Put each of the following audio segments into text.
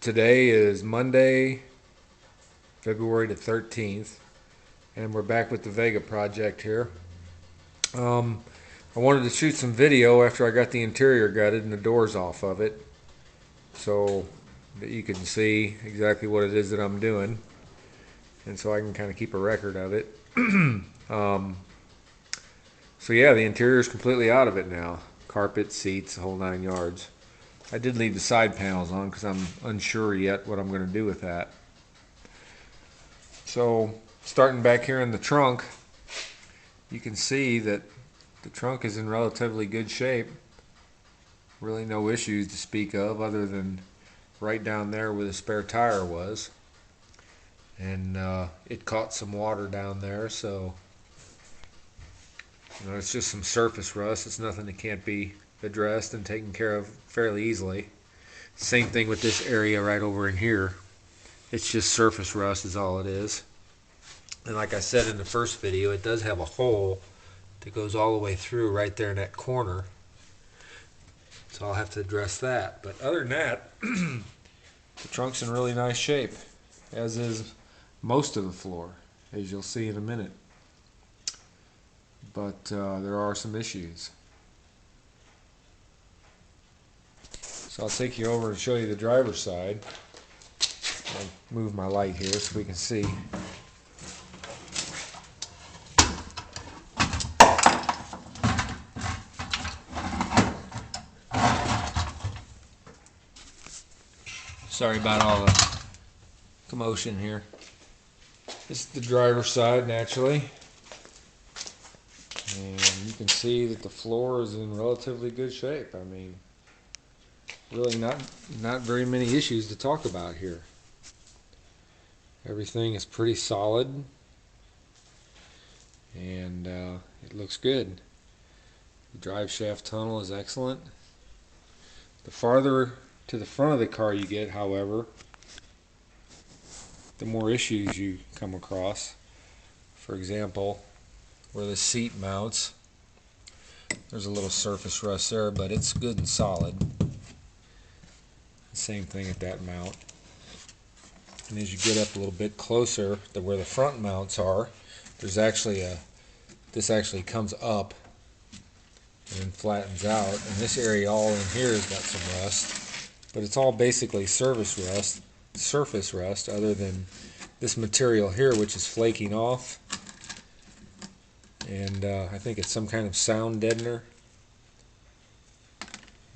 Today is Monday, February the 13th, and we're back with the Vega project here. I wanted to shoot some video after I got the interior gutted and the doors off of it, so that you can see exactly what it is that I'm doing, and so I can kind of keep a record of it. So yeah, the interior is completely out of it now. Carpet, seats, the whole 9 yards. I did leave the side panels on because I'm unsure yet what I'm going to do with that. So starting back here in the trunk, you can see that the trunk is in relatively good shape. Really no issues to speak of other than right down there where the spare tire was. And it caught some water down there, so it's just some surface rust. It's nothing that can't be addressed and taken care of fairly easily. Same thing with this area right over in here. It's just surface rust is all it is. And like I said in the first video, it does have a hole that goes all the way through right there in that corner. So I'll have to address that. But other than that, the trunk's in really nice shape, as is most of the floor, as you'll see in a minute. But there are some issues. So I'll take you over and show you the driver's side. I'll move my light here so we can see. Sorry about all the commotion here. This is the driver's side, naturally. And you can see that the floor is in relatively good shape. I mean, really not very many issues to talk about here. Everything is pretty solid, and it looks good. The drive shaft tunnel is excellent. The farther to the front of the car you get, however, the more issues you come across. For example, where the seat mounts, there's a little surface rust there, but it's good and solid. Same thing at that mount. And as you get up a little bit closer to where the front mounts are, there's actually this actually comes up and then flattens out, and this area all in here has got some rust, but it's all basically surface rust, other than this material here, which is flaking off. And I think it's some kind of sound deadener.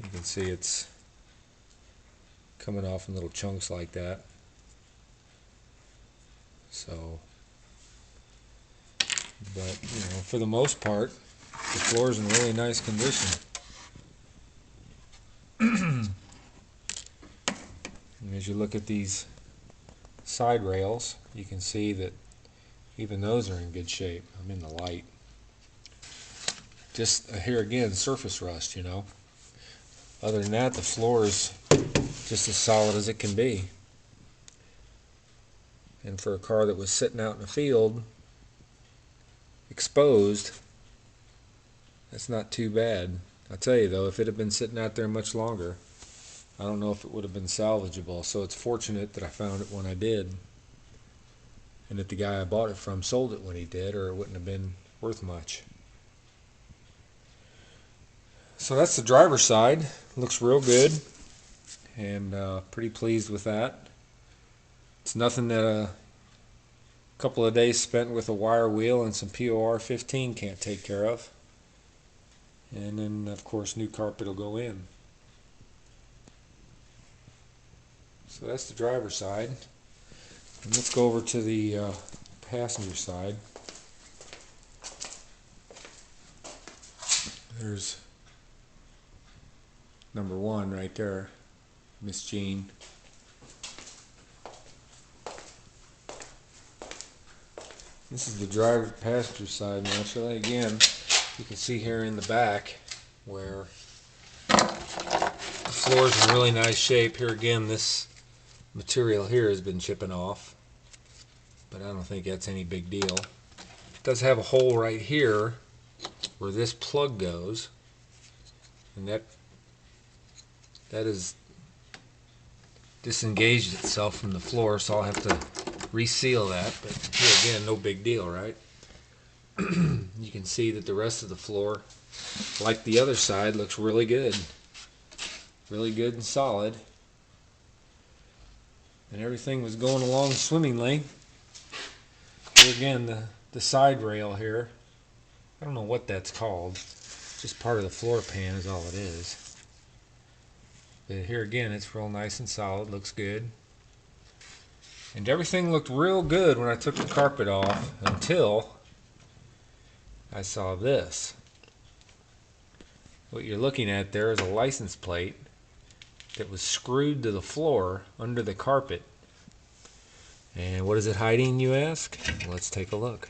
You can see it's coming off in little chunks like that. So, but for the most part, the floor is in really nice condition. And as you look at these side rails, you can see that even those are in good shape. I'm in the light. Just here again, surface rust, Other than that, the floor is just as solid as it can be. And for a car that was sitting out in the field, exposed, that's not too bad. I'll tell you though, if it had been sitting out there much longer, I don't know if it would have been salvageable. So it's fortunate that I found it when I did, and that the guy I bought it from sold it when he did, or it wouldn't have been worth much. So that's the driver's side. Looks real good, and pretty pleased with that. It's nothing that a couple of days spent with a wire wheel and some POR 15 can't take care of. And then of course new carpet will go in. So that's the driver's side. And let's go over to the passenger side. There's number one right there, Miss Jean. This is the passenger side naturally. Again, you can see here in the back where the floor is in really nice shape. Here again, this material here has been chipping off, but I don't think that's any big deal. It does have a hole right here where this plug goes, and that is disengaged itself from the floor, so I'll have to reseal that. But here again, no big deal, right? You can see that the rest of the floor, like the other side, looks really good. Really good and solid. And everything was going along swimmingly. Here again, the side rail here. I don't know what that's called. Just part of the floor pan is all it is. But here again, it's real nice and solid. Looks good. And everything looked real good when I took the carpet off until I saw this. What you're looking at there is a license plate that was screwed to the floor under the carpet. And what is it hiding, you ask? Let's take a look.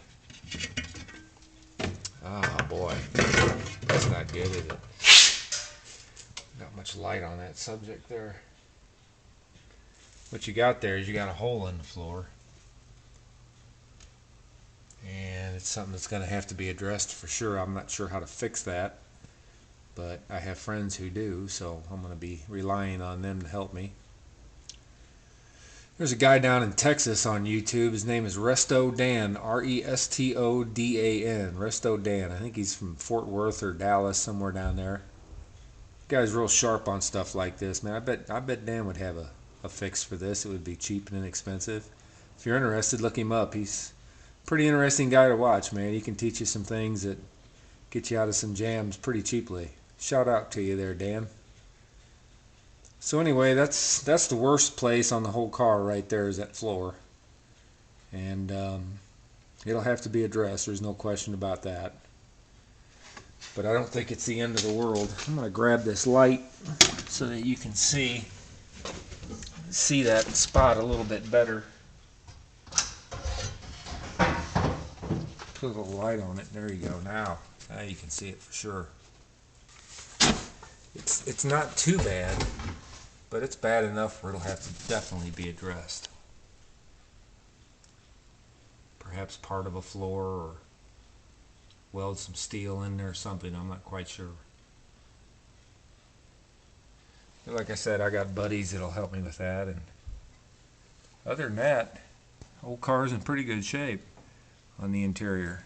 Oh boy, that's not good, is it? Not much light on that subject there. What you got there is you got a hole in the floor. And it's something that's going to have to be addressed for sure. I'm not sure how to fix that, but I have friends who do, so I'm going to be relying on them to help me. There's a guy down in Texas on YouTube. His name is Resto Dan, R-E-S-T-O-D-A-N, Resto Dan. I think he's from Fort Worth or Dallas, somewhere down there. Guy's real sharp on stuff like this, man. I bet Dan would have a fix for this. It would be cheap and inexpensive. If you're interested, look him up. He's a pretty interesting guy to watch, man. He can teach you some things that get you out of some jams pretty cheaply. Shout out to you there, Dan. So anyway, that's the worst place on the whole car right there, is that floor. And it'll have to be addressed. There's no question about that. But I don't think it's the end of the world. I'm going to grab this light so that you can see that spot a little bit better. Put a little light on it. There you go. Now you can see it for sure. It's not too bad, but it's bad enough where it'll have to definitely be addressed. Perhaps part of a floor, or weld some steel in there or something. I'm not quite sure. But like I said, I got buddies that'll help me with that. And other than that, whole car's in pretty good shape on the interior.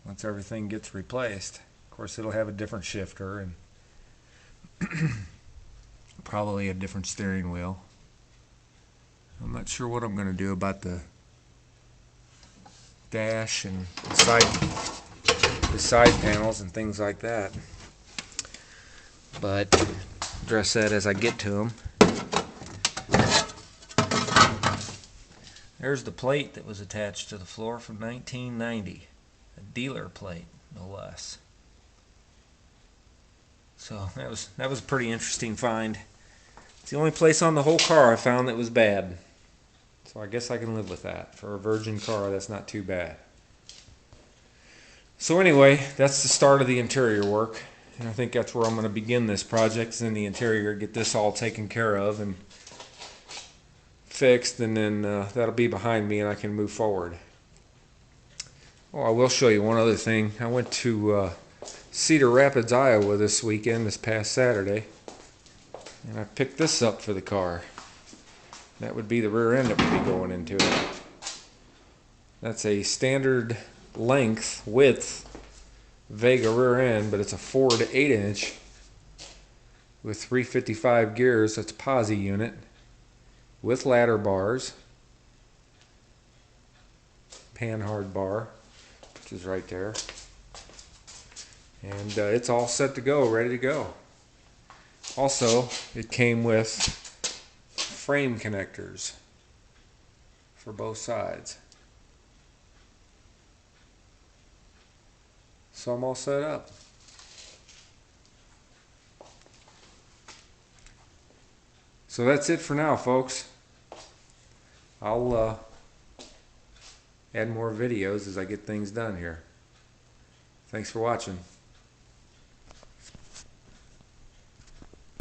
Once everything gets replaced, of course, it'll have a different shifter and probably a different steering wheel. I'm not sure what I'm going to do about the dash and the side panels and things like that, but address that as I get to them. There's the plate that was attached to the floor from 1990, a dealer plate, no less. So that was a pretty interesting find. It's the only place on the whole car I found that was bad. So I guess I can live with that. For a virgin car, that's not too bad. So anyway, that's the start of the interior work. And I think that's where I'm going to begin this project, is in the interior, get this all taken care of and fixed, and then that'll be behind me and I can move forward. Oh, I will show you one other thing. I went to Cedar Rapids, Iowa this past Saturday, and I picked this up for the car. That would be the rear end that would be going into it. That's a standard width Vega rear end, but it's a 4 to 8 inch with 355 gears. That's a posi unit with ladder bars, panhard bar, which is right there, and it's all set to go, ready to go. Also, it came with frame connectors for both sides. So I'm all set up. So that's it for now, folks. I'll add more videos as I get things done here. Thanks for watching.